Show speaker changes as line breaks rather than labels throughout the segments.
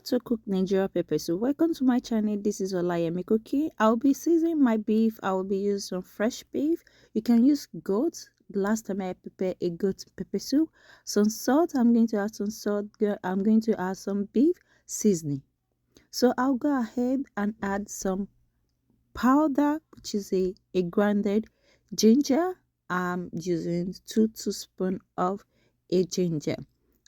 to cook Nigeria pepper soup. Welcome to my channel. This is Olayemi cooking. I'll be seasoning my beef. I will be using some fresh beef. You can use goat. The last time I prepared a goat pepper soup. Some salt. I'm going to add some salt. I'm going to add some beef seasoning. So I'll go ahead and add some powder, which is a grounded ginger. I'm using 2 teaspoons of a ginger.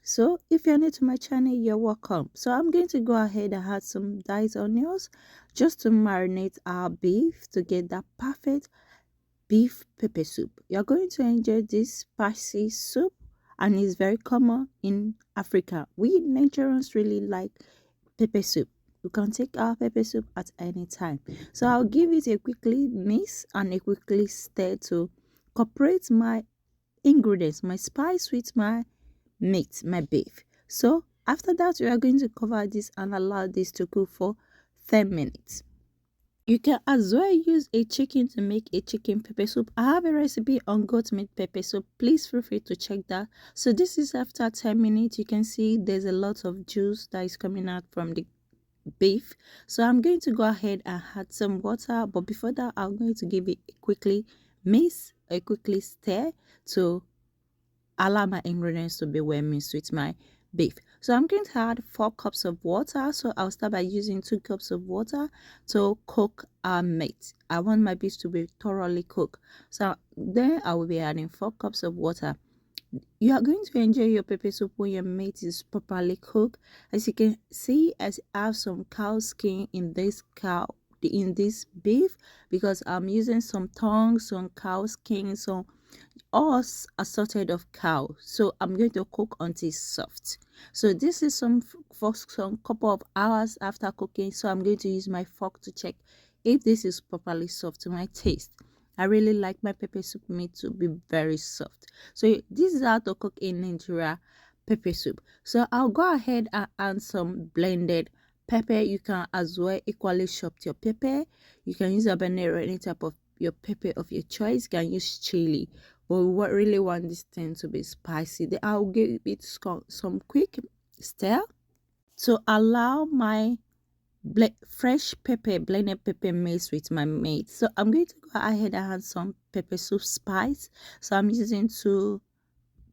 So if you're new to my channel, you're welcome. So I'm going to go ahead and add some diced onions just to marinate our beef to get that perfect beef pepper soup. You're going to enjoy this spicy soup, and it's very common in Africa. We Nigerians really like pepper soup. You can take our pepper soup at any time. So I'll give it a quickly mix and a quickly stir to incorporate my ingredients, my spice with my meat, my beef. So after that, we are going to cover this and allow this to cook for 10 minutes. You can as well use a chicken to make a chicken pepper soup. I have a recipe on goat meat pepper soup. Please feel free to check that. So this is after 10 minutes. You can see there's a lot of juice that is coming out from the beef. So I'm going to go ahead and add some water, but before that I'm going to give it a quickly mix, a quickly stir to allow my ingredients to be well mixed with my beef. So I'm going to add 4 cups of water. So I'll start by using 2 cups of water to cook our meat. I want my beef to be thoroughly cooked, so then I will be adding 4 cups of water. You are going to enjoy your pepper soup when your meat is properly cooked. As you can see, as I have some cow skin in this beef, because I'm using some tongue, some cow skin, some all assorted of cow. So I'm going to cook until soft. So this is for some couple of hours after cooking. So I'm going to use my fork to check if this is properly soft to my taste. I really like my pepper soup meat to be very soft. So this is how to cook in Nigeria pepper soup. So I'll go ahead and add some blended pepper. You can as well equally chop your pepper. You can use habanero, any type of your pepper of your choice. You can use chili, but we really want this thing to be spicy. Then I'll give it some quick stir to allow my fresh pepper, blended pepper mixed with my meat. So I'm going to go ahead and add some pepper soup spice. So I'm using 2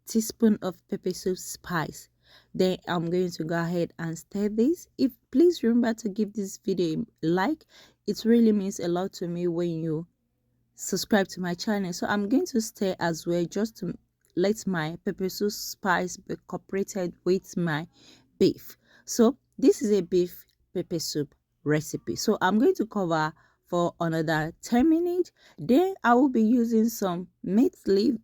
teaspoons of pepper soup spice. Then I'm going to go ahead and stir this. Please remember to give this video a like. It really means a lot to me when you subscribe to my channel. So I'm going to stir as well, just to let my pepper soup spice be incorporated with my beef. So this is a beef pepper soup recipe. So I'm going to cover for another 10 minutes. Then I will be using some mint leaf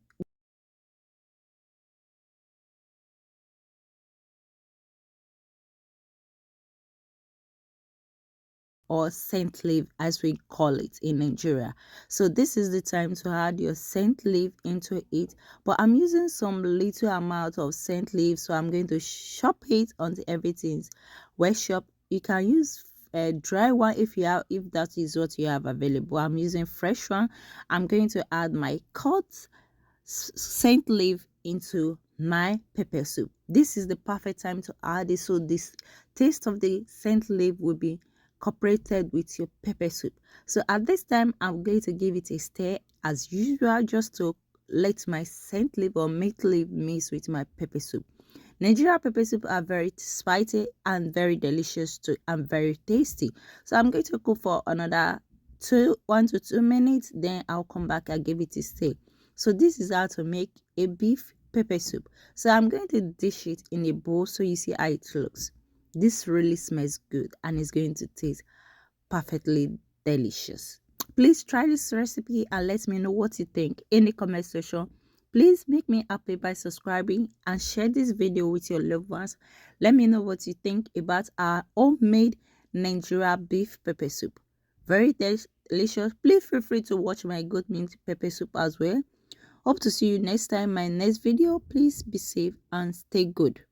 or scent leaf, as we call it in Nigeria. So this is the time to add your scent leaf into it, but I'm using some little amount of scent leaf, so I'm going to chop it until everything's well chopped. You can use a dry one if that is what you have available. I'm using fresh one. I'm going to add my cut scent leaf into my pepper soup. This is the perfect time to add it, so this taste of the scent leaf will be incorporated with your pepper soup. So at this time I'm going to give it a stir as usual, just to let my scent leaf or mint leaf mix with my pepper soup. Nigeria pepper soup are very spicy and very delicious too, and very tasty. So I'm going to cook for another 1 to 2 minutes. Then I'll come back and give it a stir. So this is how to make a beef pepper soup. So I'm going to dish it in a bowl so you see how it looks. This really smells good and it's going to taste perfectly delicious. Please try this recipe and let me know what you think in the comment section. Please make me happy by subscribing and share this video with your loved ones. Let me know what you think about our homemade Nigeria beef pepper soup. Very delicious. Please feel free to watch my goat meat pepper soup as well. Hope to see you next time in my next video. Please be safe and stay good.